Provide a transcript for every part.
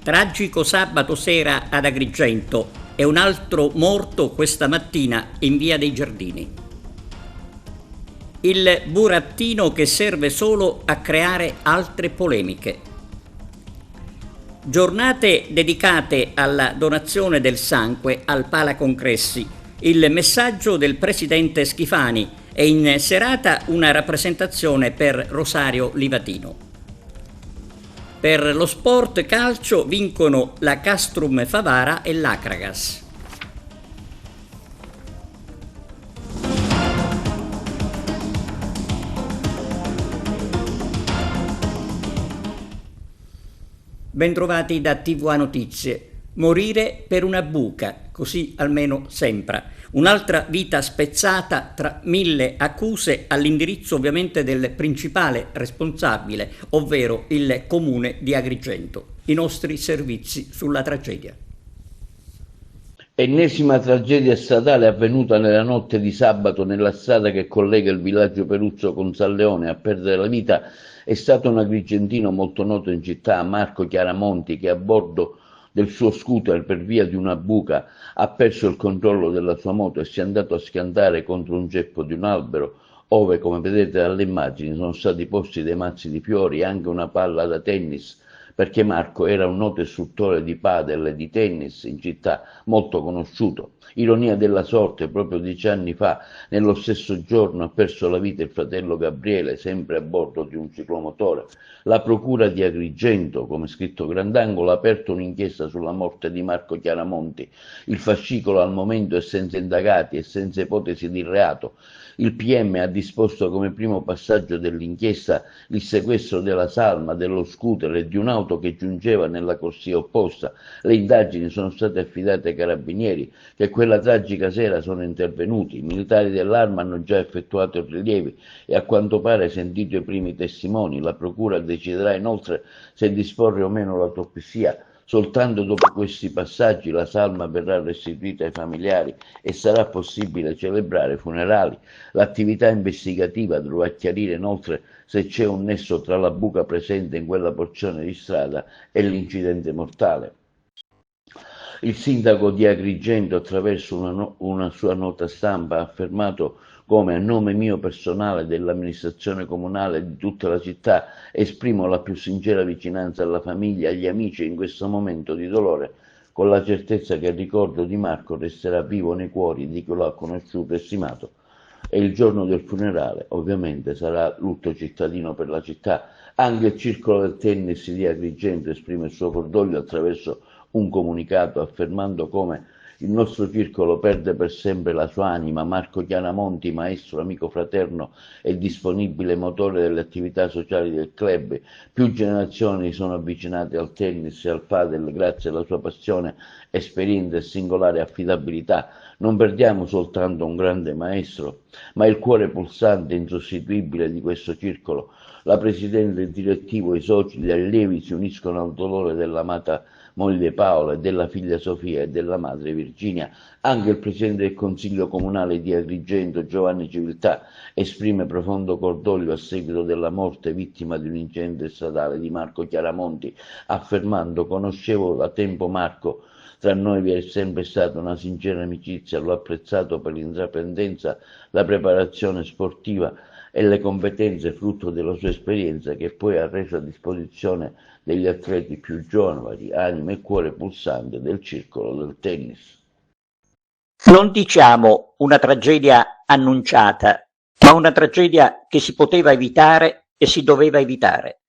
Tragico sabato sera ad Agrigento e un altro morto questa mattina in via dei Giardini. Il burattino che serve solo a creare altre polemiche. Giornate dedicate alla donazione del sangue al Palacongressi, il messaggio del presidente Schifani e in serata una rappresentazione per Rosario Livatino. Per lo sport calcio vincono la Castrum Favara e l'Acragas. Bentrovati da TVA Notizie. Morire per una buca, così almeno sembra. Un'altra vita spezzata tra 1000 accuse all'indirizzo ovviamente del principale responsabile, ovvero il comune di Agrigento. I nostri servizi sulla tragedia. Ennesima tragedia stradale avvenuta nella notte di sabato nella strada che collega il villaggio Peruzzo con San Leone. A perdere la vita è stato un agrigentino molto noto in città, Marco Chiaramonti, che a bordo del suo scooter per via di una buca ha perso il controllo della sua moto e si è andato a schiantare contro un ceppo di un albero, ove, come vedete dalle immagini, sono stati posti dei mazzi di fiori e anche una palla da tennis, perché Marco era un noto istruttore di padel e di tennis in città, molto conosciuto. Ironia della sorte, proprio 10 anni fa, nello stesso giorno, ha perso la vita il fratello Gabriele, sempre a bordo di un ciclomotore. La procura di Agrigento, come scritto Grandangolo, ha aperto un'inchiesta sulla morte di Marco Chiaramonti. Il fascicolo al momento è senza indagati e senza ipotesi di reato. Il PM ha disposto come primo passaggio dell'inchiesta il sequestro della salma, dello scooter e di un'auto che giungeva nella corsia opposta. Le indagini sono state affidate ai carabinieri che quella tragica sera sono intervenuti. I militari dell'Arma hanno già effettuato i rilievi e a quanto pare sentito i primi testimoni. La procura deciderà inoltre se disporre o meno l'autopsia. Soltanto dopo questi passaggi la salma verrà restituita ai familiari e sarà possibile celebrare funerali. L'attività investigativa dovrà chiarire inoltre se c'è un nesso tra la buca presente in quella porzione di strada e l'incidente mortale. Il sindaco di Agrigento, attraverso una sua nota stampa, ha affermato come a nome mio personale, dell'amministrazione comunale e di tutta la città, esprimo la più sincera vicinanza alla famiglia e agli amici in questo momento di dolore, con la certezza che il ricordo di Marco resterà vivo nei cuori di chi lo ha conosciuto e stimato. E il giorno del funerale, ovviamente, sarà lutto cittadino per la città. Anche il circolo del tennis di Agrigento esprime il suo cordoglio attraverso un comunicato affermando come il nostro circolo perde per sempre la sua anima. Marco Chiaramonti, maestro, amico fraterno e disponibile motore delle attività sociali del club. Più generazioni sono avvicinate al tennis e al padel grazie alla sua passione, esperienza e singolare affidabilità. Non perdiamo soltanto un grande maestro, ma il cuore pulsante e insostituibile di questo circolo. La presidente, il direttivo, i soci, gli allievi si uniscono al dolore dell'amata moglie Paola e della figlia Sofia e della madre Virginia. Anche il presidente del Consiglio Comunale di Agrigento, Giovanni Civiltà, esprime profondo cordoglio a seguito della morte vittima di un incidente stradale di Marco Chiaramonti, affermando: conoscevo da tempo Marco, tra noi vi è sempre stata una sincera amicizia, l'ho apprezzato per l'intraprendenza, la preparazione sportiva e le competenze frutto della sua esperienza che poi ha reso a disposizione degli atleti più giovani, anima e cuore pulsante del circolo del tennis. Non diciamo una tragedia annunciata, ma una tragedia che si poteva evitare e si doveva evitare.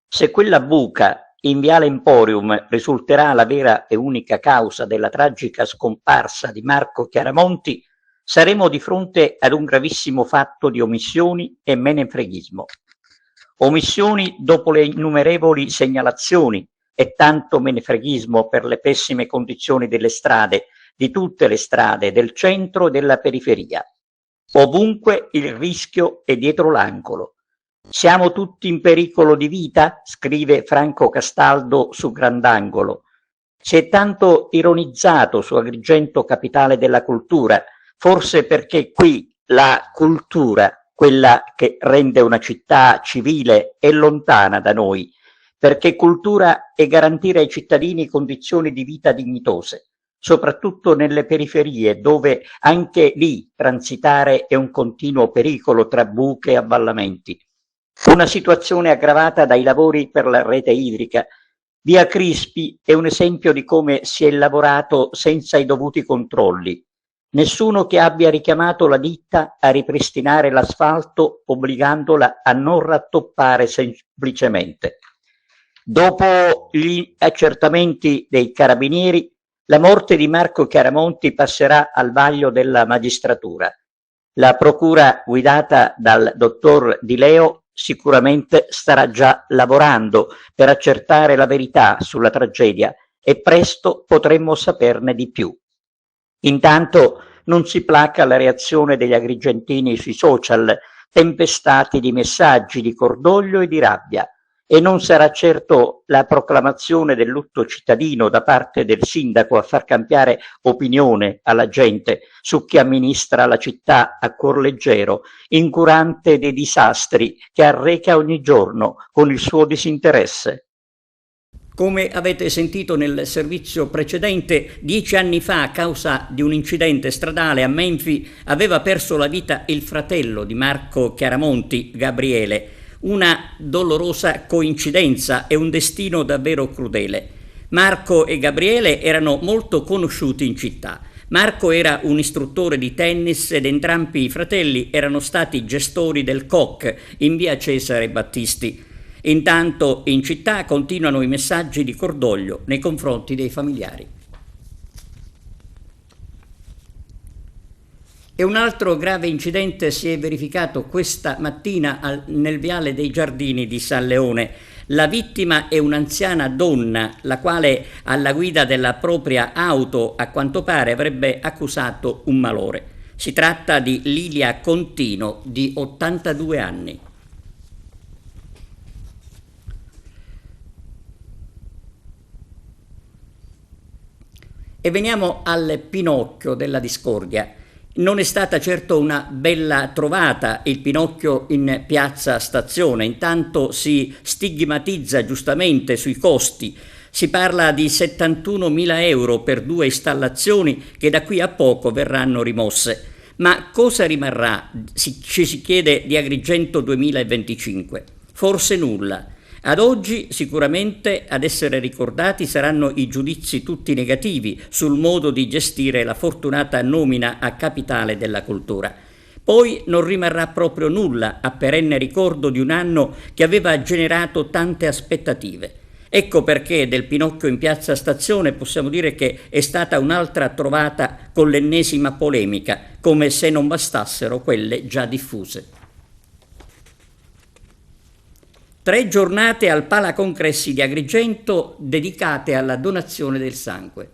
Se quella buca in Viale Emporium risulterà la vera e unica causa della tragica scomparsa di Marco Chiaramonti, saremo di fronte ad un gravissimo fatto di omissioni e menefreghismo. Omissioni dopo le innumerevoli segnalazioni e tanto menefreghismo per le pessime condizioni delle strade, di tutte le strade del centro e della periferia. Ovunque il rischio è dietro l'angolo. Siamo tutti in pericolo di vita, scrive Franco Castaldo su Grandangolo. Si è tanto ironizzato su Agrigento, capitale della cultura, forse perché qui la cultura, quella che rende una città civile, è lontana da noi, perché cultura è garantire ai cittadini condizioni di vita dignitose, soprattutto nelle periferie, dove anche lì transitare è un continuo pericolo tra buche e avvallamenti. Una situazione aggravata dai lavori per la rete idrica. Via Crispi è un esempio di come si è lavorato senza i dovuti controlli. Nessuno che abbia richiamato la ditta a ripristinare l'asfalto obbligandola a non rattoppare semplicemente. Dopo gli accertamenti dei carabinieri, la morte di Marco Chiaramonti passerà al vaglio della magistratura. La procura guidata dal dottor Di Leo sicuramente starà già lavorando per accertare la verità sulla tragedia e presto potremmo saperne di più. Intanto non si placa la reazione degli agrigentini sui social, tempestati di messaggi di cordoglio e di rabbia, e non sarà certo la proclamazione del lutto cittadino da parte del sindaco a far cambiare opinione alla gente su chi amministra la città a cuor leggero, incurante dei disastri che arreca ogni giorno con il suo disinteresse. Come avete sentito nel servizio precedente, 10 anni fa, a causa di un incidente stradale a Menfi, aveva perso la vita il fratello di Marco Chiaramonti, Gabriele. Una dolorosa coincidenza e un destino davvero crudele. Marco e Gabriele erano molto conosciuti in città. Marco era un istruttore di tennis ed entrambi i fratelli erano stati gestori del COC in via Cesare Battisti. Intanto in città continuano i messaggi di cordoglio nei confronti dei familiari. E un altro grave incidente si è verificato questa mattina nel viale dei Giardini di San Leone. La vittima è un'anziana donna, la quale alla guida della propria auto, a quanto pare, avrebbe accusato un malore. Si tratta di Lilia Contino, di 82 anni. E veniamo al Pinocchio della discordia. Non è stata certo una bella trovata il Pinocchio in piazza Stazione, intanto si stigmatizza giustamente sui costi. Si parla di 71.000 euro per 2 installazioni che da qui a poco verranno rimosse. Ma cosa rimarrà, ci si chiede, di Agrigento 2025? Forse nulla. Ad oggi sicuramente ad essere ricordati saranno i giudizi tutti negativi sul modo di gestire la fortunata nomina a capitale della cultura. Poi non rimarrà proprio nulla a perenne ricordo di un anno che aveva generato tante aspettative. Ecco perché del Pinocchio in piazza Stazione possiamo dire che è stata un'altra trovata con l'ennesima polemica, come se non bastassero quelle già diffuse. 3 giornate al Palacongressi di Agrigento dedicate alla donazione del sangue.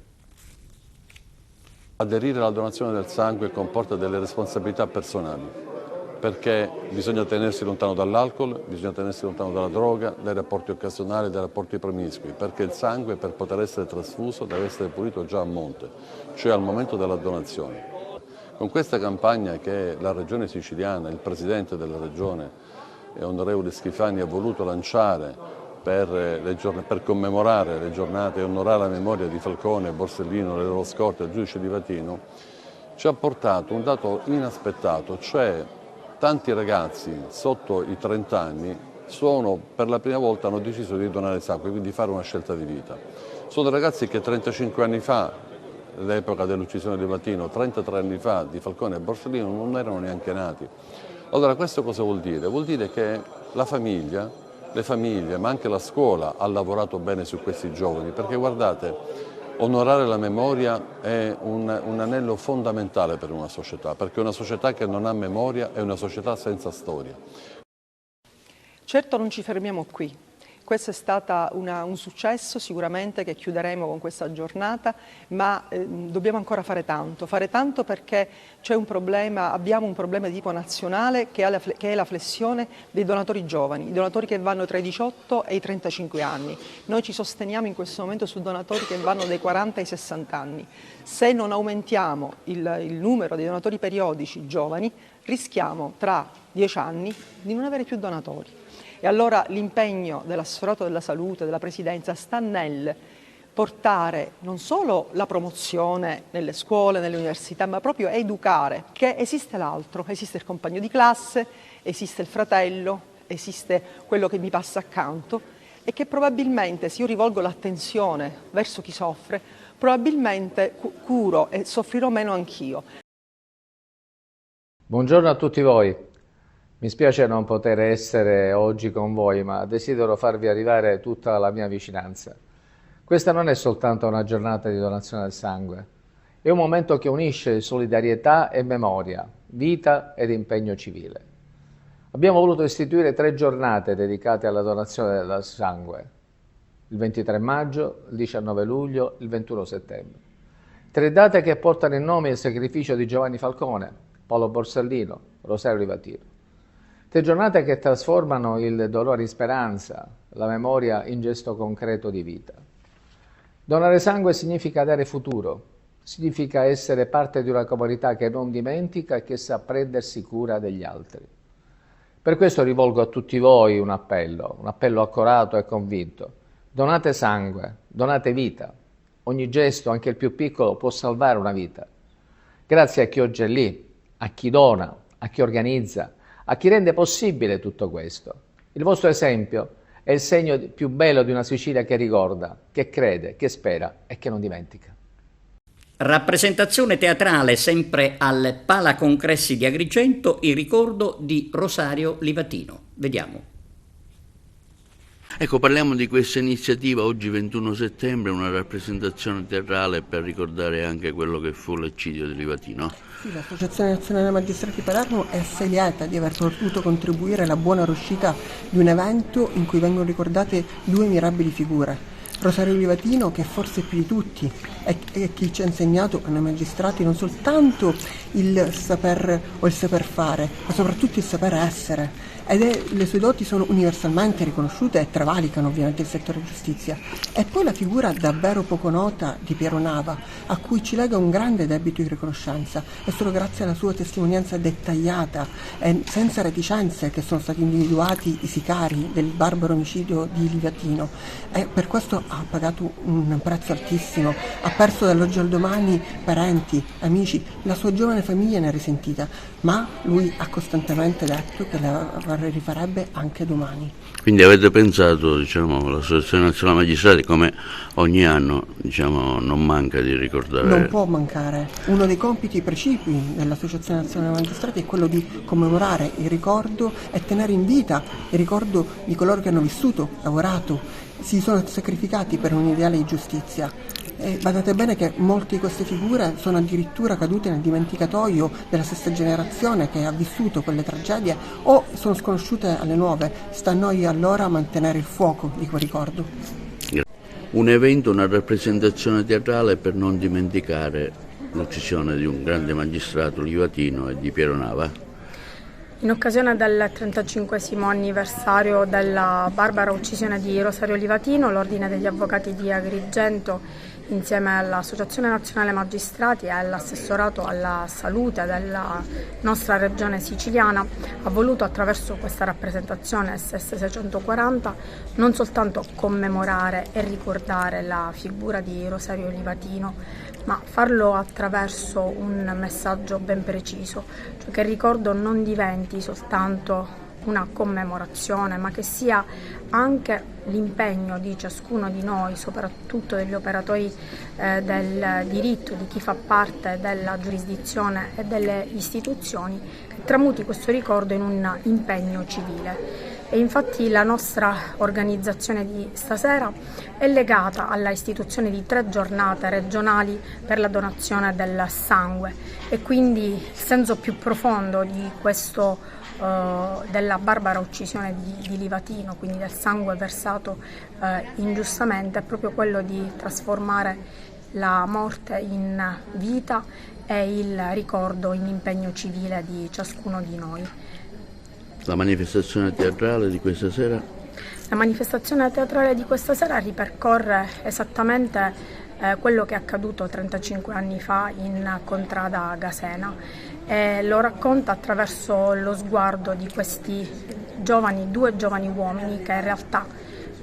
Aderire alla donazione del sangue comporta delle responsabilità personali, perché bisogna tenersi lontano dall'alcol, bisogna tenersi lontano dalla droga, dai rapporti occasionali, dai rapporti promiscui, perché il sangue per poter essere trasfuso deve essere pulito già a monte, cioè al momento della donazione. Con questa campagna che la Regione siciliana, il Presidente della Regione, onorevole Schifani, ha voluto lanciare per commemorare le giornate e onorare la memoria di Falcone, Borsellino, le loro scorte, il giudice Di Vatino, ci ha portato un dato inaspettato, cioè tanti ragazzi sotto i 30 anni per la prima volta hanno deciso di donare sangue, quindi di fare una scelta di vita. Sono ragazzi che 35 anni fa, l'epoca dell'uccisione di Vatino, 33 anni fa di Falcone e Borsellino, non erano neanche nati. Allora questo cosa vuol dire? Vuol dire che la famiglia, le famiglie, ma anche la scuola ha lavorato bene su questi giovani, perché guardate, onorare la memoria è un anello fondamentale per una società, perché una società che non ha memoria è una società senza storia. Certo non ci fermiamo qui. Questo è stato un successo sicuramente che chiuderemo con questa giornata, ma dobbiamo ancora fare tanto perché c'è un problema, abbiamo un problema di tipo nazionale che è la flessione dei donatori giovani, i donatori che vanno tra i 18 e i 35 anni. Noi ci sosteniamo in questo momento su donatori che vanno dai 40 ai 60 anni. Se non aumentiamo il numero dei donatori periodici giovani, rischiamo tra 10 anni di non avere più donatori. E allora l'impegno dell'assessorato della salute, della Presidenza, sta nel portare non solo la promozione nelle scuole, nelle università, ma proprio educare che esiste l'altro, esiste il compagno di classe, esiste il fratello, esiste quello che mi passa accanto e che probabilmente, se io rivolgo l'attenzione verso chi soffre, probabilmente curo e soffrirò meno anch'io. Buongiorno a tutti voi. Mi spiace non poter essere oggi con voi, ma desidero farvi arrivare tutta la mia vicinanza. Questa non è soltanto una giornata di donazione del sangue, è un momento che unisce solidarietà e memoria, vita ed impegno civile. Abbiamo voluto istituire 3 giornate dedicate alla donazione del sangue, il 23 maggio, il 19 luglio, il 21 settembre. 3 date che portano il nome e il sacrificio di Giovanni Falcone, Paolo Borsellino, Rosario Livatino. 3 giornate che trasformano il dolore in speranza, la memoria in gesto concreto di vita. Donare sangue significa dare futuro, significa essere parte di una comunità che non dimentica e che sa prendersi cura degli altri. Per questo rivolgo a tutti voi un appello accorato e convinto. Donate sangue, donate vita. Ogni gesto, anche il più piccolo, può salvare una vita. Grazie a chi oggi è lì, a chi dona, a chi organizza, a chi rende possibile tutto questo. Il vostro esempio è il segno più bello di una Sicilia che ricorda, che crede, che spera e che non dimentica. Rappresentazione teatrale sempre al Palacongressi di Agrigento, il ricordo di Rosario Livatino. Vediamo. Ecco, parliamo di questa iniziativa oggi 21 settembre, una rappresentazione teatrale per ricordare anche quello che fu l'eccidio di Livatino. Sì, l'Associazione Nazionale Magistrati Palermo è assai lieta di aver potuto contribuire alla buona riuscita di un evento in cui vengono ricordate 2 mirabili figure. Rosario Livatino, che forse più di tutti è chi ci ha insegnato a noi magistrati non soltanto il saper o il saper fare, ma soprattutto il saper essere. Le sue doti sono universalmente riconosciute e travalicano ovviamente il settore giustizia. E poi la figura davvero poco nota di Piero Nava, a cui ci lega un grande debito di riconoscenza, è solo grazie alla sua testimonianza dettagliata e senza reticenze che sono stati individuati i sicari del barbaro omicidio di Livatino, e per questo ha pagato un prezzo altissimo, ha perso dall'oggi al domani parenti, amici, la sua giovane famiglia ne è risentita, ma lui ha costantemente detto che la rifarebbe anche domani. Quindi avete pensato, l'Associazione Nazionale Magistrati, come ogni anno, non manca di ricordare. Non può mancare. Uno dei compiti precipui dell'Associazione Nazionale Magistrati è quello di commemorare il ricordo e tenere in vita il ricordo di coloro che hanno vissuto, lavorato, si sono sacrificati per un ideale di giustizia. E badate bene che molte di queste figure sono addirittura cadute nel dimenticatoio della stessa generazione che ha vissuto quelle tragedie o sono sconosciute alle nuove. Sta a noi allora mantenere il fuoco di quel ricordo. Un evento, una rappresentazione teatrale per non dimenticare l'uccisione di un grande magistrato livatino e di Piero Nava. In occasione del 35° anniversario della barbara uccisione di Rosario Livatino, l'Ordine degli Avvocati di Agrigento, insieme all'Associazione Nazionale Magistrati e all'Assessorato alla Salute della nostra regione siciliana, ha voluto attraverso questa rappresentazione SS 640 non soltanto commemorare e ricordare la figura di Rosario Livatino, ma farlo attraverso un messaggio ben preciso, cioè che il ricordo non diventi soltanto una commemorazione, ma che sia anche l'impegno di ciascuno di noi, soprattutto degli operatori del diritto, di chi fa parte della giurisdizione e delle istituzioni, che tramuti questo ricordo in un impegno civile. E infatti la nostra organizzazione di stasera è legata alla istituzione di 3 giornate regionali per la donazione del sangue, e quindi il senso più profondo di questo della barbara uccisione di Livatino, quindi del sangue versato ingiustamente, è proprio quello di trasformare la morte in vita e il ricordo in impegno civile di ciascuno di noi. La manifestazione teatrale di questa sera? La manifestazione teatrale di questa sera ripercorre esattamente quello che è accaduto 35 anni fa in Contrada Gasena, e lo racconta attraverso lo sguardo di questi due giovani uomini che in realtà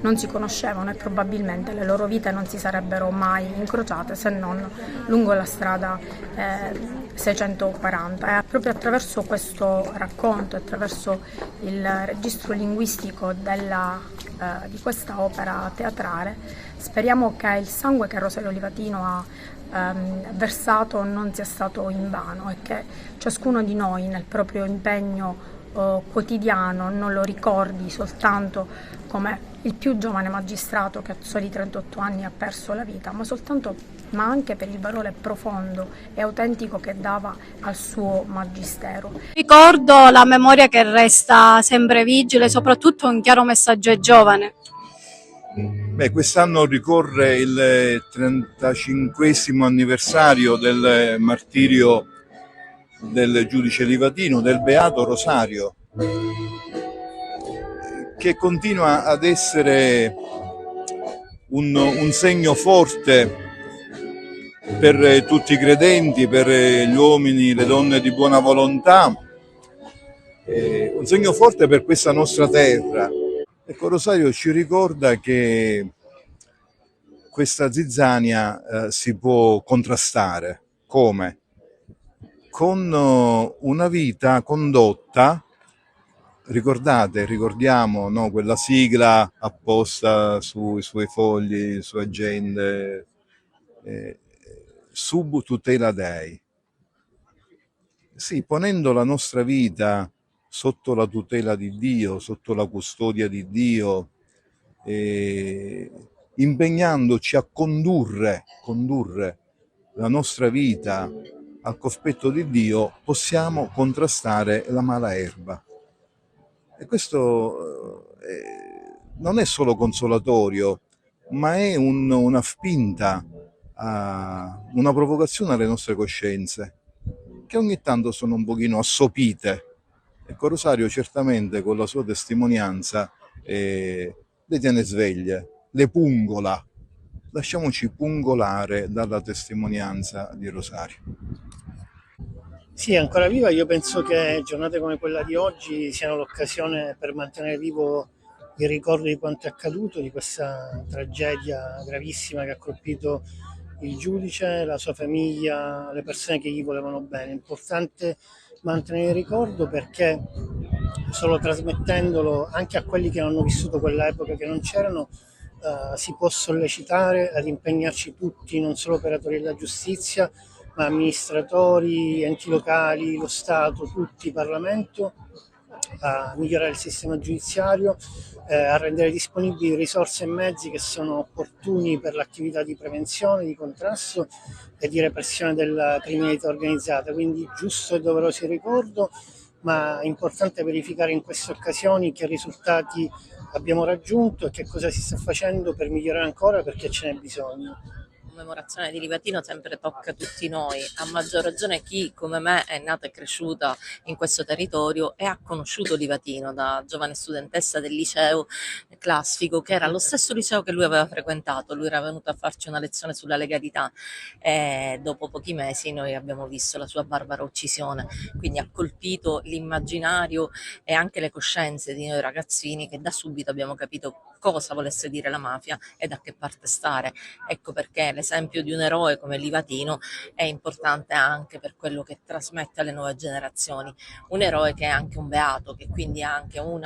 non si conoscevano e probabilmente le loro vite non si sarebbero mai incrociate se non lungo la strada 640. E proprio attraverso questo racconto, attraverso il registro linguistico di questa opera teatrale, speriamo che il sangue che Rosario Livatino ha versato non sia stato invano e che ciascuno di noi nel proprio impegno quotidiano non lo ricordi soltanto come il più giovane magistrato che a soli 38 anni ha perso la vita, ma anche per il valore profondo e autentico che dava al suo magistero. Ricordo la memoria che resta sempre vigile, soprattutto un chiaro messaggio ai giovani. Quest'anno ricorre il 35esimo anniversario del martirio del giudice Livatino, del Beato Rosario, che continua ad essere un segno forte per tutti i credenti, per gli uomini, le donne di buona volontà, un segno forte per questa nostra terra. Ecco, Rosario ci ricorda che questa zizzania si può contrastare. Come? Con una vita condotta, ricordiamo, no, quella sigla apposta sui suoi fogli, su agende, sub tutela Dei. Sì, ponendo la nostra vita sotto la tutela di Dio, sotto la custodia di Dio, impegnandoci a condurre la nostra vita al cospetto di Dio, possiamo contrastare la mala erba. E questo non è solo consolatorio, ma è una spinta, una provocazione alle nostre coscienze, che ogni tanto sono un pochino assopite. Ecco, Rosario certamente con la sua testimonianza le tiene sveglie, le pungola. Lasciamoci pungolare dalla testimonianza di Rosario. Sì, è ancora viva. Io penso che giornate come quella di oggi siano l'occasione per mantenere vivo il ricordo di quanto è accaduto, di questa tragedia gravissima che ha colpito il giudice, la sua famiglia, le persone che gli volevano bene. È importante mantenere il ricordo perché solo trasmettendolo anche a quelli che non hanno vissuto quell'epoca, che non c'erano, si può sollecitare ad impegnarci tutti, non solo operatori della giustizia, ma amministratori, enti locali, lo Stato, tutti, Parlamento, a migliorare il sistema giudiziario, a rendere disponibili risorse e mezzi che sono opportuni per l'attività di prevenzione, di contrasto e di repressione della criminalità organizzata. Quindi giusto e doveroso il ricordo, ma è importante verificare in queste occasioni che risultati abbiamo raggiunto e che cosa si sta facendo per migliorare ancora, perché ce n'è bisogno. La commemorazione di Livatino sempre tocca a tutti noi, a maggior ragione chi come me è nata e cresciuta in questo territorio e ha conosciuto Livatino da giovane studentessa del liceo classico, che era lo stesso liceo che lui aveva frequentato. Lui era venuto a farci una lezione sulla legalità e dopo pochi mesi noi abbiamo visto la sua barbara uccisione, quindi ha colpito l'immaginario e anche le coscienze di noi ragazzini, che da subito abbiamo capito cosa volesse dire la mafia e da che parte stare. Ecco perché l'esempio di un eroe come Livatino è importante anche per quello che trasmette alle nuove generazioni, un eroe che è anche un beato, che quindi ha anche un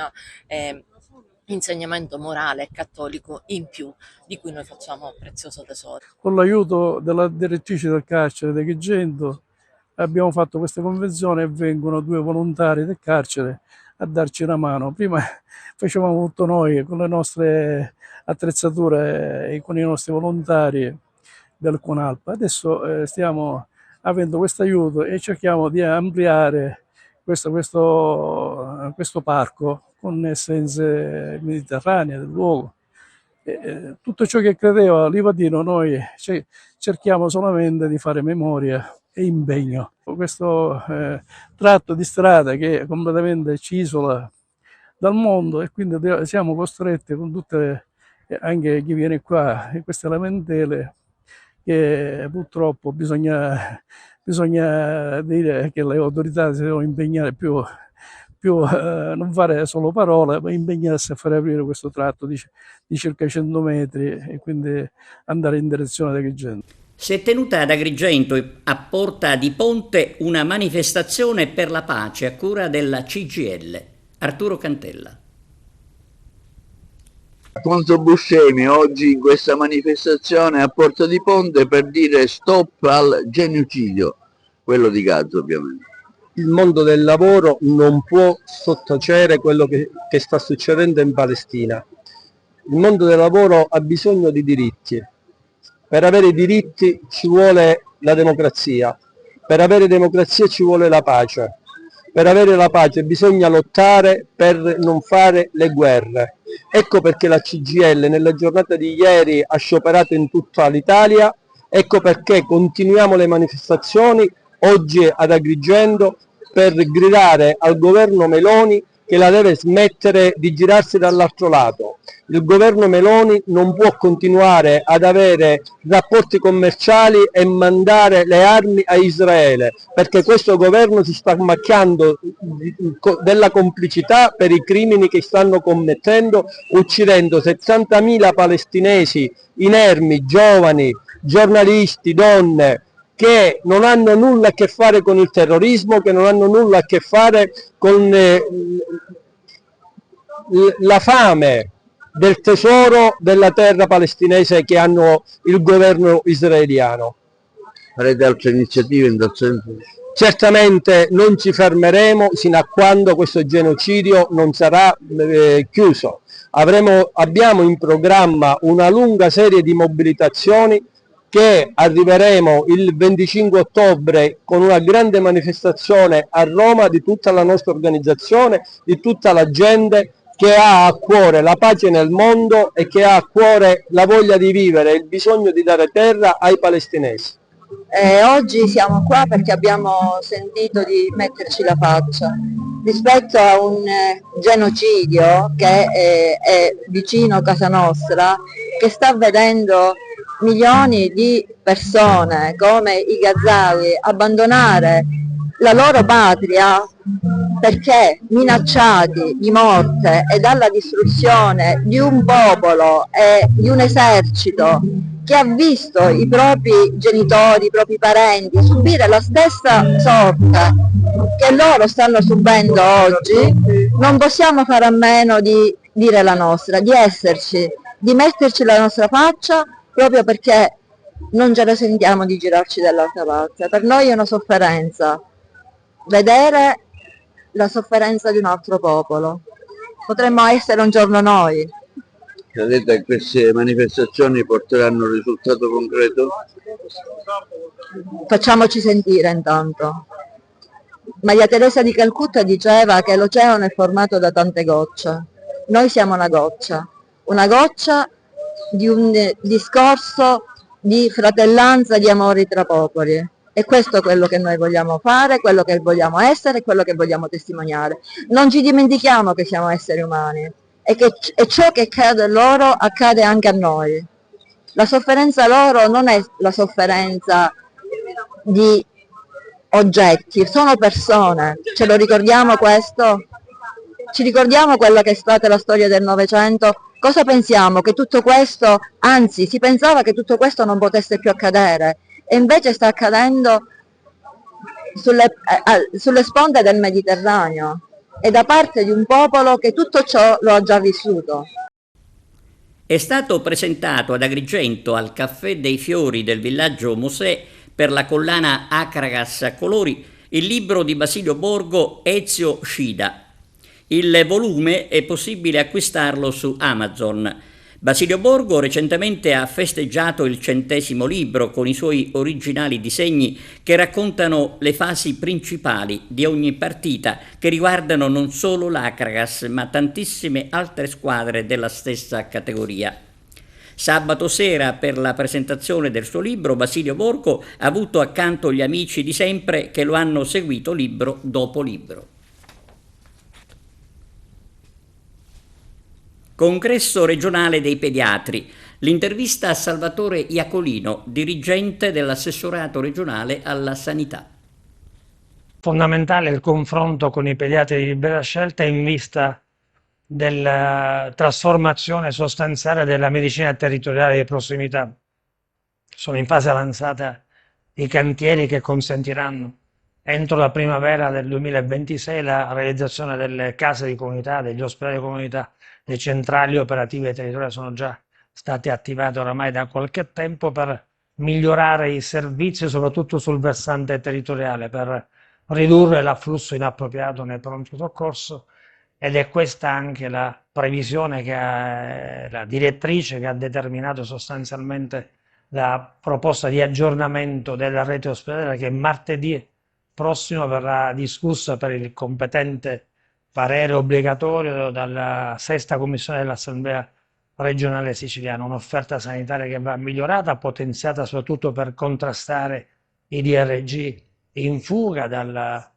insegnamento morale e cattolico in più, di cui noi facciamo prezioso tesoro. Con l'aiuto della direttrice del carcere di Agrigento abbiamo fatto questa convenzione e vengono 2 volontari del carcere a darci una mano. Prima facevamo tutto noi con le nostre attrezzature e con i nostri volontari del CONALP. Adesso stiamo avendo questo aiuto e cerchiamo di ampliare questo parco con essenze mediterranee del luogo. Tutto ciò che credeva Livatino noi cerchiamo solamente di fare memoria e impegno. Questo tratto di strada che completamente ci isola dal mondo, e quindi siamo costretti con tutte, anche chi viene qua, in queste lamentele, che purtroppo bisogna dire che le autorità si devono impegnare più più non fare solo parole, ma impegnarsi a fare aprire questo tratto di circa 100 metri e quindi andare in direzione di Agrigento. Si è tenuta ad Agrigento, a Porta di Ponte, una manifestazione per la pace a cura della CGIL. Arturo Cantella. Alfonso Buscemi oggi in questa manifestazione a Porta di Ponte per dire stop al genocidio, quello di Gaza ovviamente. Il mondo del lavoro non può sottacere quello che sta succedendo in Palestina. Il mondo del lavoro ha bisogno di diritti. Per avere i diritti ci vuole la democrazia, per avere democrazia ci vuole la pace. Per avere la pace bisogna lottare per non fare le guerre. Ecco perché la CGIL nella giornata di ieri ha scioperato in tutta l'Italia, ecco perché continuiamo le manifestazioni oggi ad Agrigento per gridare al governo Meloni che la deve smettere di girarsi dall'altro lato. Il governo Meloni non può continuare ad avere rapporti commerciali e mandare le armi a Israele, perché questo governo si sta macchiando della complicità per i crimini che stanno commettendo, uccidendo 70.000 palestinesi inermi, giovani, giornalisti, donne, che non hanno nulla a che fare con il terrorismo, che non hanno nulla a che fare con la fame del tesoro della terra palestinese che hanno il governo israeliano. Farete altre iniziative in tal senso? Certamente non ci fermeremo sino a quando questo genocidio non sarà chiuso. Abbiamo in programma una lunga serie di mobilitazioni che arriveremo il 25 ottobre con una grande manifestazione a Roma di tutta la nostra organizzazione, di tutta la gente che ha a cuore la pace nel mondo e che ha a cuore la voglia di vivere, il bisogno di dare terra ai palestinesi. Oggi siamo qua perché abbiamo sentito di metterci la faccia rispetto a un genocidio che è vicino a casa nostra, che sta vedendo milioni di persone come i Gazawi abbandonare la loro patria perché minacciati di morte e dalla distruzione di un popolo e di un esercito che ha visto i propri genitori, i propri parenti subire la stessa sorte che loro stanno subendo oggi, non possiamo fare a meno di dire la nostra, di esserci, di metterci la nostra faccia, proprio perché non ce la sentiamo di girarci dall'altra parte. Per noi è una sofferenza vedere la sofferenza di un altro popolo. Potremmo essere un giorno noi. Credete che queste manifestazioni porteranno un risultato concreto? Facciamoci sentire intanto. Maria Teresa di Calcutta diceva che l'oceano è formato da tante gocce. Noi siamo una goccia di un discorso di fratellanza, di amore tra popoli. E questo è quello che noi vogliamo fare, quello che vogliamo essere, quello che vogliamo testimoniare. Non ci dimentichiamo che siamo esseri umani e ciò che accade a loro accade anche a noi. La sofferenza loro non è la sofferenza di oggetti, sono persone. Ce lo ricordiamo questo? Ci ricordiamo quella che è stata la storia del Novecento? Cosa pensiamo? Che tutto questo, anzi si pensava che tutto questo non potesse più accadere e invece sta accadendo sulle sponde del Mediterraneo e da parte di un popolo che tutto ciò lo ha già vissuto. È stato presentato ad Agrigento al Caffè dei Fiori del villaggio Mosè per la collana Akragas a colori il libro di Basilio Borgo Ezio Scida. Il volume è possibile acquistarlo su Amazon. Basilio Borgo recentemente ha festeggiato il 100° libro con i suoi originali disegni che raccontano le fasi principali di ogni partita che riguardano non solo l'Akragas ma tantissime altre squadre della stessa categoria. Sabato sera, per la presentazione del suo libro, Basilio Borgo ha avuto accanto gli amici di sempre che lo hanno seguito libro dopo libro. Congresso regionale dei pediatri. L'intervista a Salvatore Iacolino, dirigente dell'assessorato regionale alla sanità. fondamentale il confronto con i pediatri di libera scelta in vista della trasformazione sostanziale della medicina territoriale di prossimità. Sono in fase avanzata i cantieri che consentiranno entro la primavera del 2026 la realizzazione delle case di comunità, degli ospedali di comunità. Le centrali operative territoriali sono già state attivate oramai da qualche tempo per migliorare i servizi, soprattutto sul versante territoriale, per ridurre l'afflusso inappropriato nel pronto soccorso, ed è questa anche la previsione la direttrice che ha determinato sostanzialmente la proposta di aggiornamento della rete ospedaliera, che martedì prossimo verrà discussa per il competente parere obbligatorio dalla sesta commissione dell'Assemblea regionale siciliana. Un'offerta sanitaria che va migliorata, potenziata soprattutto per contrastare i DRG in fuga, dalla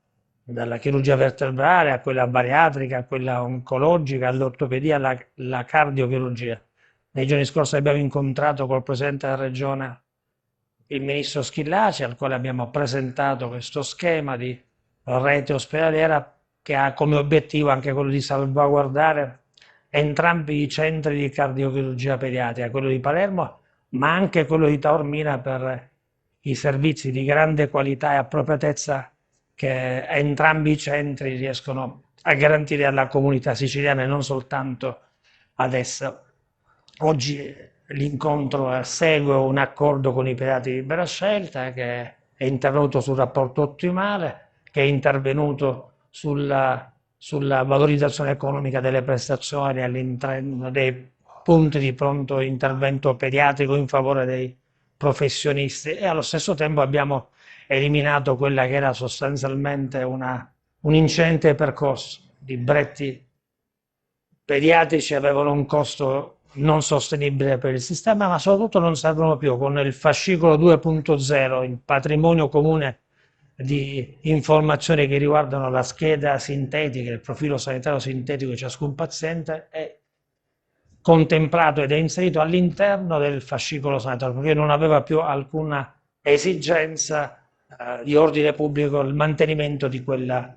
chirurgia vertebrale a quella bariatrica, a quella oncologica, all'ortopedia, alla cardiochirurgia. Nei giorni scorsi abbiamo incontrato col Presidente della Regione il Ministro Schillaci, al quale abbiamo presentato questo schema di rete ospedaliera che ha come obiettivo anche quello di salvaguardare entrambi i centri di cardiochirurgia pediatrica, quello di Palermo ma anche quello di Taormina, per i servizi di grande qualità e appropriatezza che entrambi i centri riescono a garantire alla comunità siciliana e non soltanto ad essa. Oggi l'incontro segue un accordo con i pediatri di libera scelta che è intervenuto sul rapporto ottimale, che è intervenuto sulla valorizzazione economica delle prestazioni all'interno dei punti di pronto intervento pediatrico in favore dei professionisti, e allo stesso tempo abbiamo eliminato quella che era sostanzialmente un incidente percorso. I brevetti pediatrici avevano un costo non sostenibile per il sistema, ma soprattutto non servono più. Con il fascicolo 2.0, il patrimonio comune di informazioni che riguardano la scheda sintetica, il profilo sanitario sintetico di ciascun paziente, è contemplato ed è inserito all'interno del fascicolo sanitario, perché non aveva più alcuna esigenza di ordine pubblico il mantenimento di quello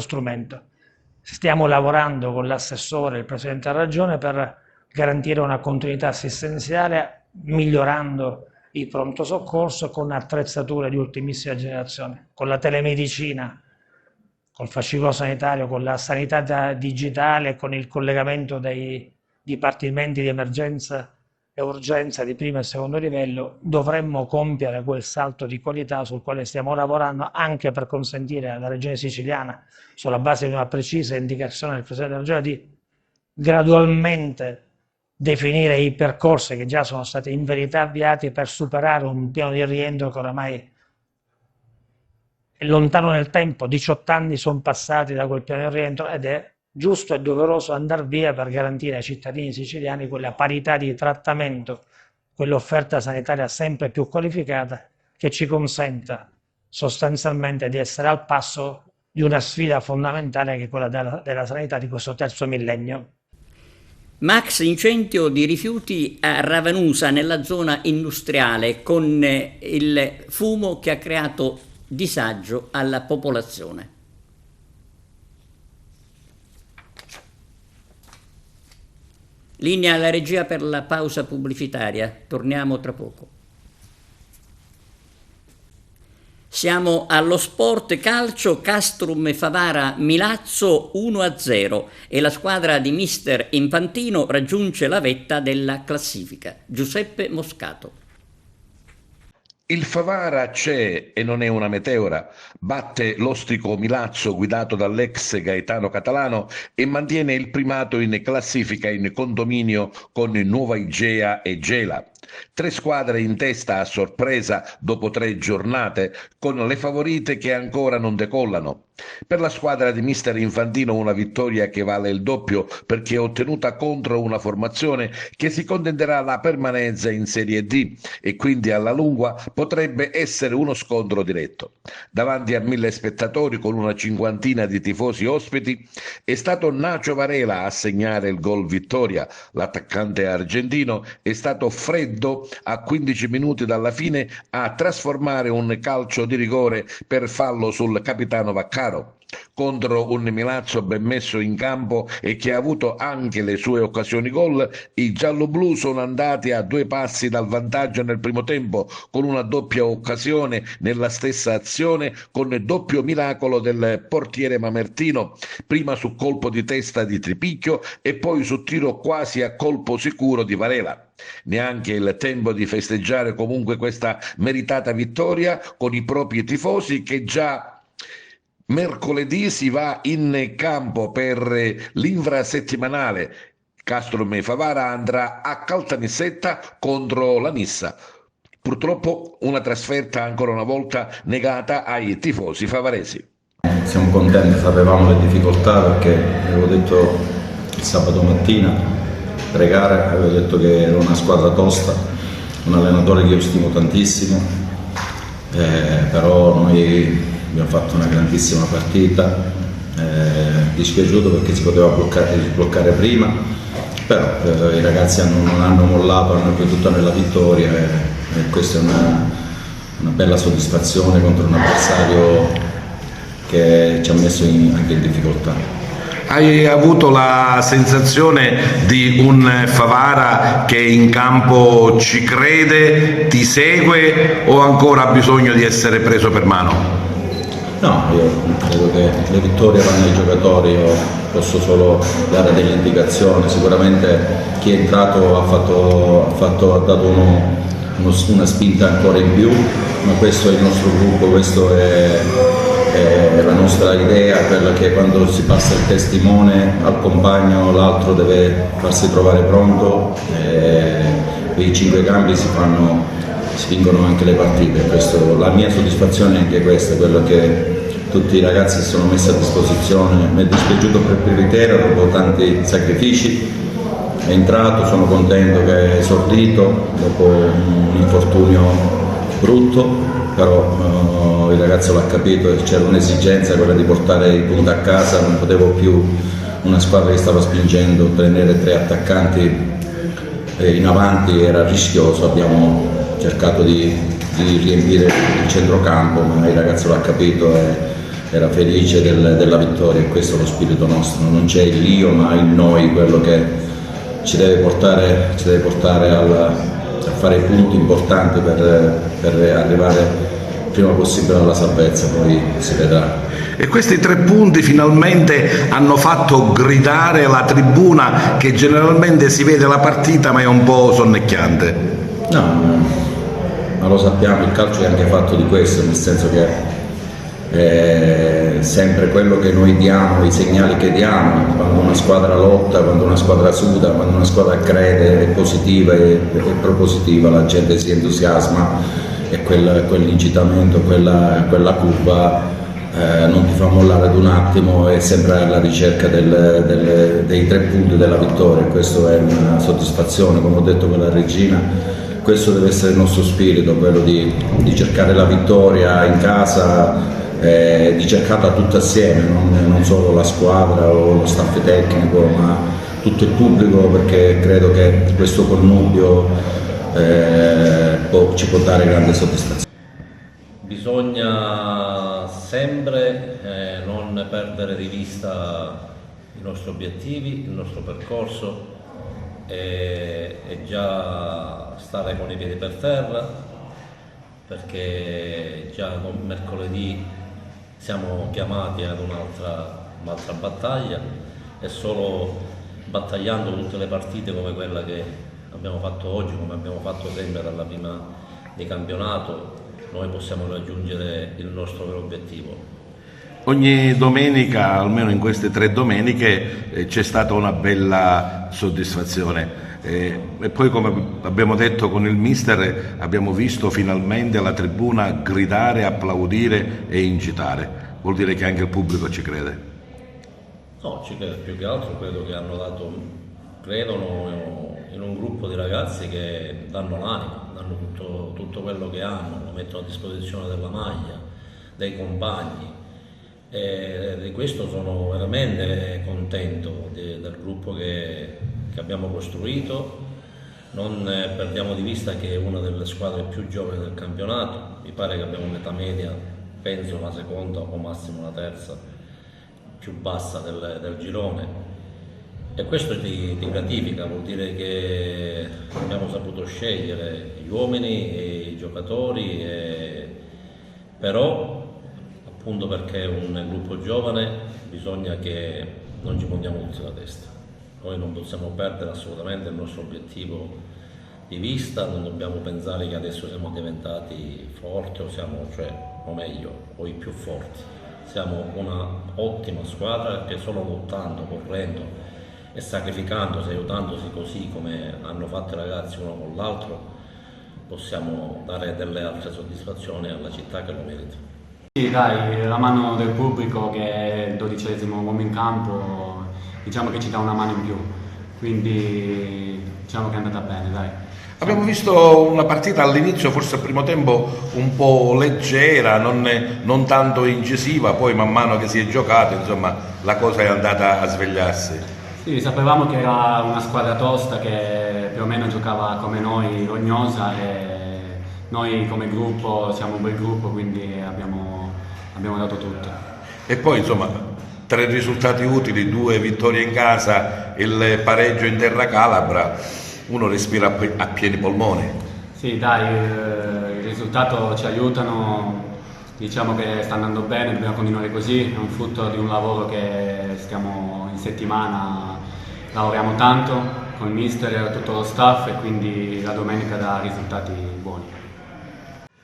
strumento. Stiamo lavorando con l'assessore e il Presidente della Regione per garantire una continuità assistenziale, migliorando il pronto soccorso con attrezzature di ultimissima generazione, con la telemedicina, col fascicolo sanitario, con la sanità digitale, con il collegamento dei dipartimenti di emergenza e urgenza di primo e secondo livello. Dovremmo compiere quel salto di qualità sul quale stiamo lavorando, anche per consentire alla Regione siciliana, sulla base di una precisa indicazione del Presidente della Regione, di gradualmente definire i percorsi che già sono stati in verità avviati per superare un piano di rientro che oramai è lontano nel tempo. 18 anni sono passati da quel piano di rientro ed è giusto e doveroso andare via per garantire ai cittadini siciliani quella parità di trattamento, quell'offerta sanitaria sempre più qualificata che ci consenta sostanzialmente di essere al passo di una sfida fondamentale che è quella della sanità di questo terzo millennio. Max incendio di rifiuti a Ravanusa nella zona industriale, con il fumo che ha creato disagio alla popolazione. Linea alla regia per la pausa pubblicitaria, torniamo tra poco. Siamo allo sport calcio, Castrum Favara Milazzo 1-0 e la squadra di mister Infantino raggiunge la vetta della classifica. Giuseppe Moscato. Il Favara c'è e non è una meteora, batte l'ostrico Milazzo guidato dall'ex Gaetano Catalano e mantiene il primato in classifica in condominio con Nuova Igea e Gela. 3 squadre in testa a sorpresa dopo 3 giornate, con le favorite che ancora non decollano. Per la squadra di mister Infantino una vittoria che vale il doppio, perché ottenuta contro una formazione che si contenderà la permanenza in Serie D e quindi alla lunga potrebbe essere uno scontro diretto. Davanti a 1000 spettatori con una cinquantina di tifosi ospiti è stato Nacho Varela a segnare il gol vittoria. L'attaccante argentino è stato freddo freddo a 15 minuti dalla fine a trasformare un calcio di rigore per fallo sul capitano Vaccaro. Contro un Milazzo ben messo in campo e che ha avuto anche le sue occasioni gol, i gialloblu sono andati a 2 passi dal vantaggio nel primo tempo con una doppia occasione nella stessa azione, con doppio miracolo del portiere Mamertino, prima su colpo di testa di Tripicchio e poi su tiro quasi a colpo sicuro di Varela. Neanche il tempo di festeggiare comunque questa meritata vittoria con i propri tifosi, che già mercoledì si va in campo per l'infrasettimanale. Castrum e Favara andrà a Caltanissetta contro la Nissa. Purtroppo una trasferta ancora una volta negata ai tifosi favaresi. Siamo contenti, sapevamo le difficoltà perché avevo detto il sabato mattina pregare, avevo detto che era una squadra tosta, un allenatore che io stimo tantissimo, però noi abbiamo fatto una grandissima partita, dispiaciuto perché si poteva bloccare prima, però i ragazzi non hanno mollato, hanno creduto nella vittoria e questa è una bella soddisfazione contro un avversario che ci ha messo anche in difficoltà. Hai avuto la sensazione di un Favara che in campo ci crede, ti segue o ancora ha bisogno di essere preso per mano? No, io credo che le vittorie vanno ai giocatori, io posso solo dare delle indicazioni. Sicuramente chi è entrato ha dato una spinta ancora in più, ma questo è il nostro gruppo, questo è la nostra idea, quella che quando si passa il testimone al compagno l'altro deve farsi trovare pronto, i 5 cambi si vincono anche le partite. La mia soddisfazione è anche questa, quello che tutti i ragazzi si sono messi a disposizione. Mi è dispiaciuto per Piritera dopo tanti sacrifici, è entrato, sono contento che è esordito dopo un infortunio brutto, però il ragazzo l'ha capito e c'era un'esigenza, quella di portare i punti a casa, non potevo più una squadra che stava spingendo, tenere 3 attaccanti in avanti era rischioso, abbiamo cercato di riempire il centrocampo, ma il ragazzo l'ha capito e era felice della vittoria, e questo è lo spirito nostro, non c'è l'io ma il noi, quello che ci deve portare a fare i punti importanti per arrivare il prima possibile alla salvezza, poi si vedrà. E questi 3 punti finalmente hanno fatto gridare la tribuna, che generalmente si vede la partita ma è un po' sonnecchiante. No, ma lo sappiamo, il calcio è anche fatto di questo, nel senso che sempre quello che noi diamo, i segnali che diamo, quando una squadra lotta, quando una squadra suda, quando una squadra crede, è positiva e propositiva, la gente si entusiasma e quell'incitamento, quella curva non ti fa mollare ad un attimo, è sempre alla ricerca dei 3 punti della vittoria. Questa è una soddisfazione, come ho detto con la regina, questo deve essere il nostro spirito, quello di cercare la vittoria in casa, di cercarla tutta assieme, non solo la squadra o lo staff tecnico, ma tutto il pubblico, perché credo che questo connubio ci può dare grande soddisfazione. Bisogna sempre non perdere di vista i nostri obiettivi, il nostro percorso e già stare con i piedi per terra, perché già mercoledì siamo chiamati ad un'altra battaglia, e solo battagliando tutte le partite come quella che abbiamo fatto oggi, come abbiamo fatto sempre dalla prima di campionato, noi possiamo raggiungere il nostro vero obiettivo. Ogni domenica, almeno in queste 3 domeniche, c'è stata una bella soddisfazione. E poi, come abbiamo detto con il mister, abbiamo visto finalmente la tribuna gridare, applaudire e incitare. Vuol dire che anche il pubblico ci crede? No, ci crede, più che altro credo che credono in un gruppo di ragazzi che danno l'anima, danno tutto quello che hanno, lo mettono a disposizione della maglia, dei compagni, e di questo sono veramente contento del gruppo che abbiamo costruito, Non perdiamo di vista che è una delle squadre più giovani del campionato, mi pare che abbiamo un'età media, penso la seconda o massimo la terza, più bassa del girone. E questo ti gratifica, vuol dire che abbiamo saputo scegliere gli uomini e i giocatori, però appunto perché è un gruppo giovane bisogna che non ci poniamo tutti la testa. Noi non possiamo perdere assolutamente il nostro obiettivo di vista, non dobbiamo pensare che adesso siamo diventati forti o meglio, o i più forti. Siamo una ottima squadra che solo lottando, correndo e sacrificandosi, aiutandosi così come hanno fatto i ragazzi uno con l'altro, possiamo dare delle altre soddisfazioni alla città che lo merita. Sì, dai, la mano del pubblico che è il 12° uomo in campo, diciamo che ci dà una mano in più, quindi diciamo che è andata bene, dai. Abbiamo visto una partita all'inizio, forse al primo tempo, un po' leggera, non tanto incisiva, poi man mano che si è giocato, insomma, la cosa è andata a svegliarsi. Sì, sapevamo che era una squadra tosta che più o meno giocava come noi, rognosa, e noi come gruppo siamo un bel gruppo, quindi abbiamo dato tutto. E poi insomma 3 risultati utili, 2 vittorie in casa, il pareggio in terra calabra, uno respira a pieni polmoni. Sì, dai, il risultato ci aiutano, diciamo che sta andando bene, dobbiamo continuare così, è un frutto di un lavoro che stiamo in settimana, lavoriamo tanto con il mister e tutto lo staff, e quindi la domenica dà risultati buoni.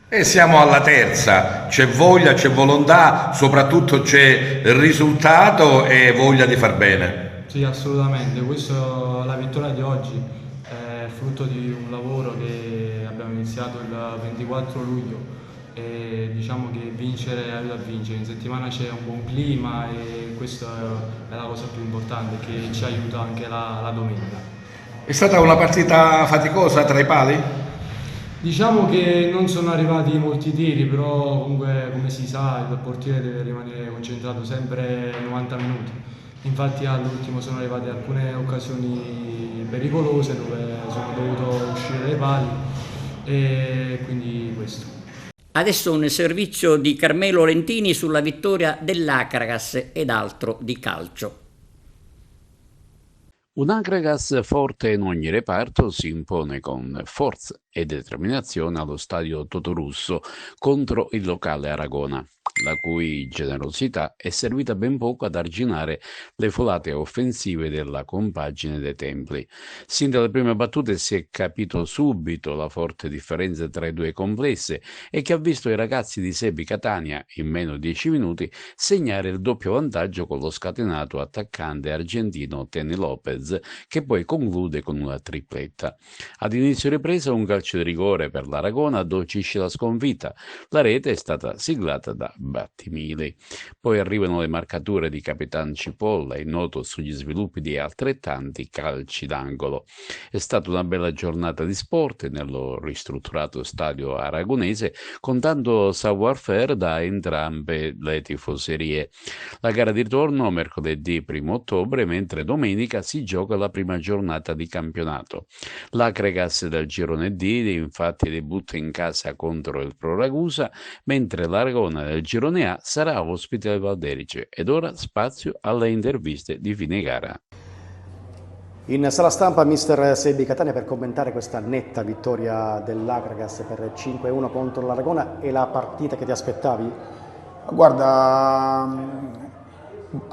E siamo alla terza, c'è voglia, c'è volontà, soprattutto c'è risultato e voglia di far bene. Sì, assolutamente, la vittoria di oggi è frutto di un lavoro che abbiamo iniziato il 24 luglio e diciamo che vincere aiuta a vincere, in settimana c'è un buon clima e questa è la cosa più importante che ci aiuta anche la domenica. È stata una partita faticosa tra i pali? Diciamo che non sono arrivati molti tiri, però comunque come si sa il portiere deve rimanere concentrato sempre 90 minuti. Infatti all'ultimo sono arrivate alcune occasioni pericolose dove sono dovuto uscire dai pali e quindi questo. Adesso un servizio di Carmelo Lentini sulla vittoria dell'Akragas ed altro di calcio. Un Akragas forte in ogni reparto si impone con forza e determinazione allo stadio Totorusso contro il locale Aragona, la cui generosità è servita ben poco ad arginare le folate offensive della compagine dei Templi. Sin dalle prime battute si è capito subito la forte differenza tra i due complessi e che ha visto i ragazzi di Sebi Catania, in meno di 10 minuti, segnare il doppio vantaggio con lo scatenato attaccante argentino Tenny Lopez, che poi conclude con una tripletta. Ad inizio ripresa un calcio di rigore per l'Aragona addolcisce la sconfitta. La rete è stata siglata da Battimili. Poi arrivano le marcature di Capitan Cipolla, in noto sugli sviluppi di altrettanti calci d'angolo. È stata una bella giornata di sport nello ristrutturato stadio aragonese, con tanto savoir-faire da entrambe le tifoserie. La gara di ritorno mercoledì 1 ottobre, mentre domenica si gioca la prima giornata di campionato. L'Akragas del girone D infatti debutta in casa contro il Pro Ragusa, mentre l'Aragona del girone A sarà ospite del Valderice. Ed ora spazio alle interviste di fine gara. In sala stampa mister Sebi Catania per commentare questa netta vittoria dell'Akragas per 5-1 contro l'Aragona. E la partita che ti aspettavi? Guarda,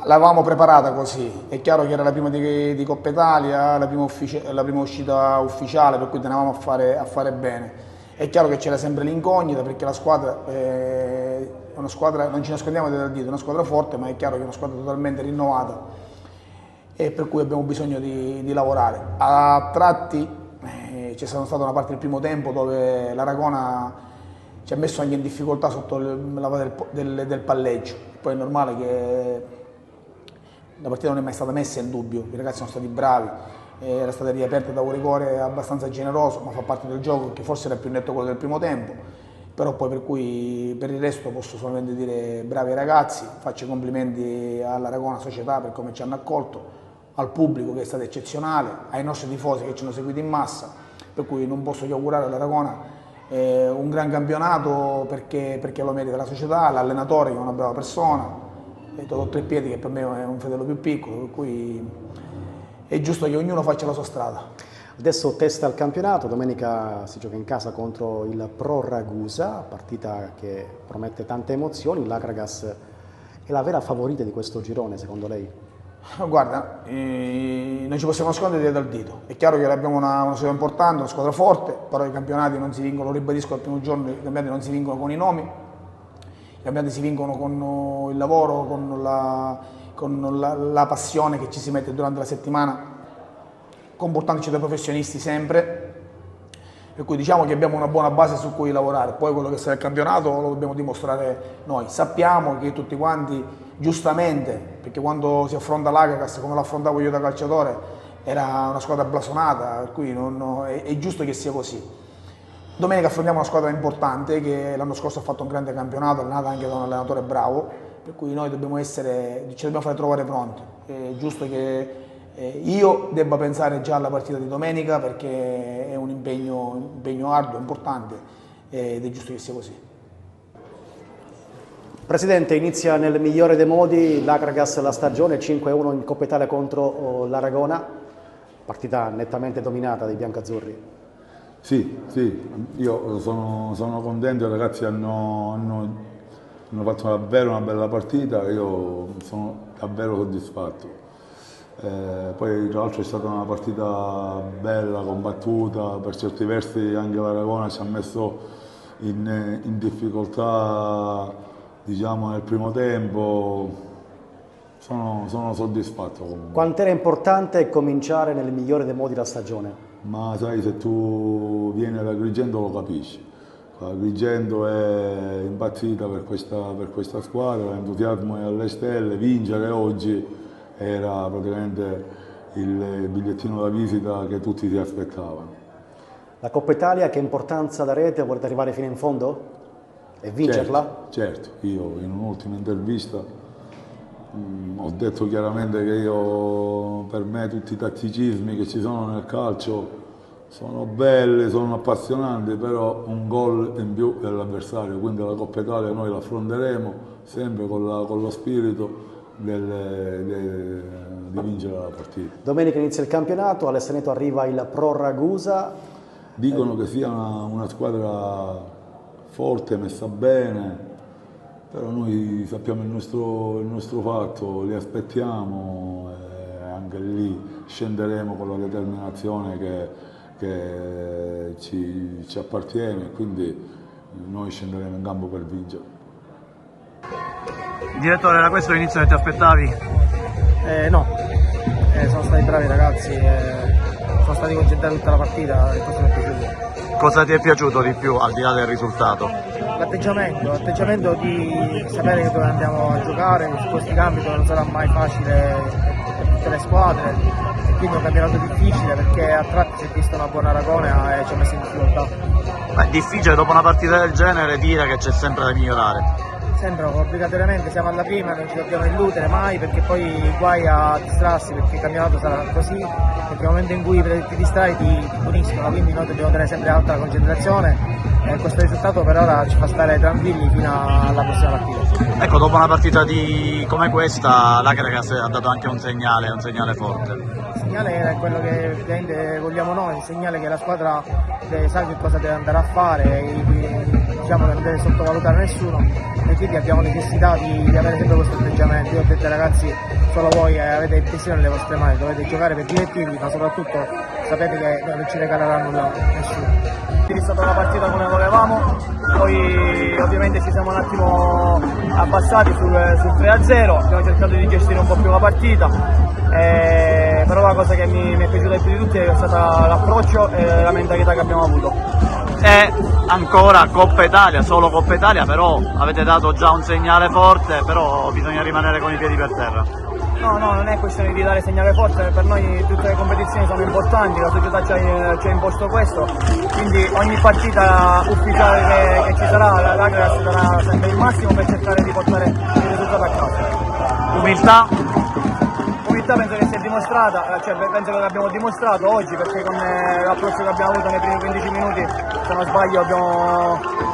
l'avevamo preparata così, è chiaro che era la prima di Coppa Italia, la prima uscita ufficiale, per cui tenevamo a fare bene. È chiaro che c'era sempre l'incognita perché la squadra è una squadra, non ci nascondiamo dal dito, è una squadra forte, ma è chiaro che è una squadra totalmente rinnovata e per cui abbiamo bisogno di lavorare. A tratti c'è stata una parte del primo tempo dove l'Aragona ci ha messo anche in difficoltà sotto la del palleggio, poi è normale che la partita non è mai stata messa in dubbio, i ragazzi sono stati bravi, era stata riaperta da un rigore abbastanza generoso, ma fa parte del gioco, che forse era più netto quello del primo tempo, però poi per il resto posso solamente dire bravi ai ragazzi, faccio i complimenti all'Aragona Società per come ci hanno accolto, al pubblico che è stato eccezionale, ai nostri tifosi che ci hanno seguito in massa, per cui non posso che augurare all'Aragona un gran campionato perché lo merita la società, l'allenatore che è una brava persona, e Totò Treppiedi che per me è un fratello più piccolo, per cui è giusto che ognuno faccia la sua strada. Adesso testa il campionato, domenica si gioca in casa contro il Pro Ragusa, partita che promette tante emozioni. L'Akragas è la vera favorita di questo girone, secondo lei? Guarda, non ci possiamo nascondere dietro al dito. È chiaro che abbiamo una squadra importante, una squadra forte, però i campionati non si vincono, lo ribadisco al primo giorno, i campionati non si vincono con i nomi, i campionati si vincono con il lavoro, con la passione che ci si mette durante la settimana, comportandoci da professionisti sempre, per cui diciamo che abbiamo una buona base su cui lavorare. Poi quello che sarà il campionato lo dobbiamo dimostrare noi. Sappiamo che tutti quanti, giustamente, perché quando si affronta l'Akragas, come l'affrontavo io da calciatore, era una squadra blasonata, per cui è giusto che sia così. Domenica affrontiamo una squadra importante che l'anno scorso ha fatto un grande campionato, allenata anche da un allenatore bravo, per cui noi ci dobbiamo fare trovare pronti. È giusto che io debba pensare già alla partita di domenica perché è un impegno arduo, importante, ed è giusto che sia così. Presidente, inizia nel migliore dei modi l'Akragas la stagione, 5-1 in Coppa Italia contro l'Aragona, partita nettamente dominata dai biancazzurri. Sì, io sono contento, i ragazzi hanno fatto davvero una bella partita, io sono davvero soddisfatto. Poi tra l'altro è stata una partita bella, combattuta, per certi versi anche l'Aragona ci ha messo in difficoltà, diciamo, nel primo tempo. Sono soddisfatto comunque. Quant'era importante cominciare nel migliore dei modi la stagione? Ma sai, se tu vieni da Agrigento lo capisci. Agrigento è impazzita per questa squadra, l'entusiasmo è alle stelle, vincere oggi era praticamente il bigliettino da visita che tutti si aspettavano. La Coppa Italia che importanza darete? Volete arrivare fino in fondo e vincerla? Certo, io in un'ultima intervista ho detto chiaramente che per me tutti i tatticismi che ci sono nel calcio sono belli, sono appassionanti, però un gol in più dell'avversario, quindi la Coppa Italia noi la affronteremo sempre con lo spirito di vincere la partita. Domenica inizia il campionato, all'Estaneto arriva il Pro Ragusa. Dicono che sia una squadra forte, messa bene, però noi sappiamo il nostro fatto, li aspettiamo e anche lì scenderemo con la determinazione che ci appartiene, quindi noi scenderemo in campo per vincere. Direttore, era questo l'inizio che ti aspettavi? No, sono stati bravi ragazzi, sono stati concentrati tutta la partita e questo mi è piaciuto. Cosa ti è piaciuto di più al di là del risultato? L'atteggiamento di sapere dove andiamo a giocare, su questi campi dove non sarà mai facile per tutte le squadre, e quindi è un campionato difficile perché a tratti si è visto una buona Aragona e ci ha messo in difficoltà. È difficile dopo una partita del genere dire che c'è sempre da migliorare. Sempre obbligatoriamente siamo alla prima, non ci dobbiamo illudere mai perché poi guai a distrarsi perché il campionato sarà così, perché nel momento in cui ti distrai ti puniscono, quindi noi dobbiamo tenere sempre alta la concentrazione e questo risultato per ora ci fa stare tranquilli fino alla prossima partita. Ecco, dopo una partita come questa l'Akragas ha dato anche un segnale forte. Il segnale è quello che ovviamente vogliamo noi, il segnale che la squadra sa che cosa deve andare a fare, diciamo che non deve sottovalutare nessuno e quindi abbiamo necessità di avere sempre questo atteggiamento. Io ho detto ragazzi, solo voi avete il pensiero nelle vostre mani, dovete giocare per divertirvi, ma soprattutto sapete che non ci regalerà nulla nessuno. È stata una partita come volevamo, poi ovviamente ci siamo un attimo abbassati sul 3-0, abbiamo cercato di gestire un po' più la partita, però la cosa che mi è piaciuta più di tutti è stata l'approccio e la mentalità che abbiamo avuto. E ancora Coppa Italia, solo Coppa Italia, però avete dato già un segnale forte, però bisogna rimanere con i piedi per terra. No, non è questione di dare segnale forte, per noi tutte le competizioni sono importanti, la società ci ha imposto questo, quindi ogni partita ufficiale che ci sarà, l'Akragas darà sempre il massimo per cercare di portare il risultato a casa. Umiltà? Umiltà penso che sia dimostrata, penso che l'abbiamo dimostrato oggi, perché con l'approccio che abbiamo avuto nei primi 15 minuti, se non sbaglio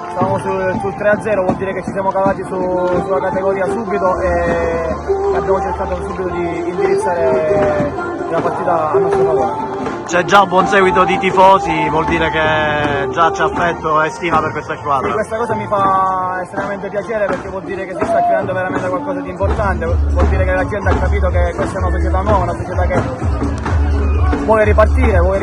stavamo sul 3-0, vuol dire che ci siamo cavati sulla categoria subito e abbiamo cercato subito di indirizzare la partita a nostro favore. C'è già un buon seguito di tifosi, vuol dire che già c'è affetto e stima per questa squadra. Sì, questa cosa mi fa estremamente piacere, perché vuol dire che si sta creando veramente qualcosa di importante, vuol dire che la gente ha capito che questa è una società nuova, una società che vuole ripartire con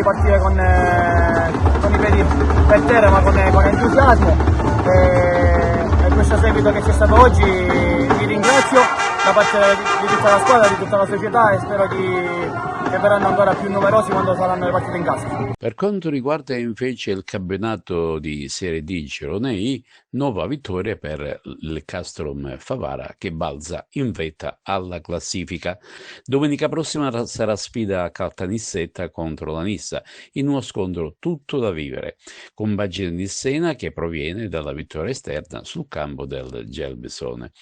i piedi per terra, ma con entusiasmo, e questo seguito che c'è stato oggi vi ringrazio da parte di tutta la squadra, di tutta la società, e spero che verranno ancora più numerosi quando saranno le partite in casa. Per quanto riguarda invece il campionato di Serie D Girone I, nuova vittoria per il Castrum Favara che balza in vetta alla classifica. Domenica prossima sarà sfida a Caltanissetta contro la Nissa, in uno scontro tutto da vivere, con Bagine Nissena che proviene dalla vittoria esterna sul campo del Gelbisone.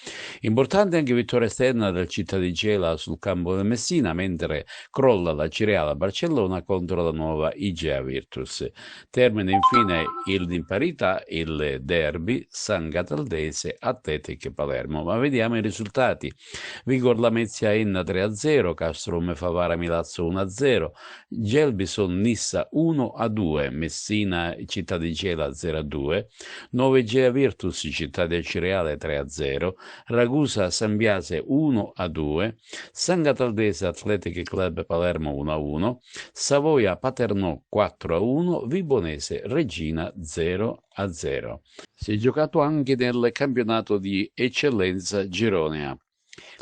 Importante anche vittoria esterna del Città di Gela sul campo del Messina, mentre crolla la Cireala Barcellona contro la nuova Igea Virtus. Termina infine in parità il derby San Cataldese Atletic Palermo. Ma vediamo i risultati. Vigor Lamezia Enna 3-0, Castrum Favara Milazzo 1-0, Gelbison Nissa 1-2, Messina Città di Gela 0-2, Nuova Igea Virtus Città del Cireale 3-0, Ragusa San Biase 1-2, San Cataldese Athletic Club Palermo 1-1, Savoia Paternò 4-1, Vibonese Regina 0-0. Si è giocato anche nel campionato di eccellenza Gironea.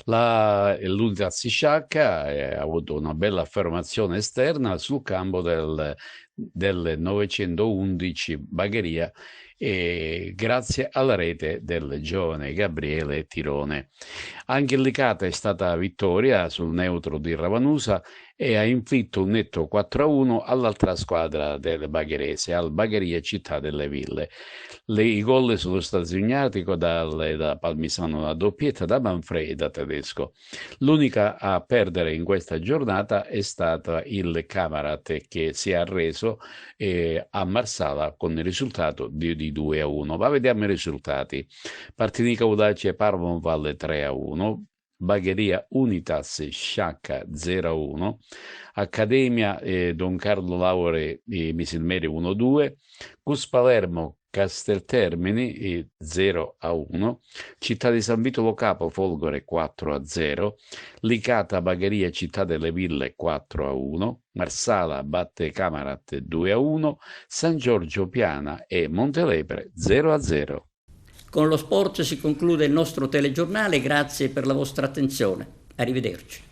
L'Unità Sciacca ha avuto una bella affermazione esterna sul campo del 911 Bagheria, e grazie alla rete del giovane Gabriele Tirone. Anche il Licata è stata vittoria sul neutro di Ravanusa e ha inflitto un netto 4-1 all'altra squadra del Bagherese, al Bagheria Città delle Ville. I gol sono stati segnati da Palmisano, da doppietta da Manfredi e da Tedesco. L'unica a perdere in questa giornata è stata il Camarat, che si è arreso a Marsala con il risultato di 2-1. Ma vediamo i risultati. Partinica Audace Parvon Valle 3-1, Bagheria Unitas Sciacca 0-1, Accademia Don Carlo Laure Misilmeri 1-2, Cus Palermo Casteltermini 0-1, Città di San Vito Lo Capo Folgore 4-0, Licata Bagheria Città delle Ville 4-1, Marsala batte Camarat 2-1, San Giorgio Piana e Montelepre 0-0. Con lo sport si conclude il nostro telegiornale, grazie per la vostra attenzione. Arrivederci.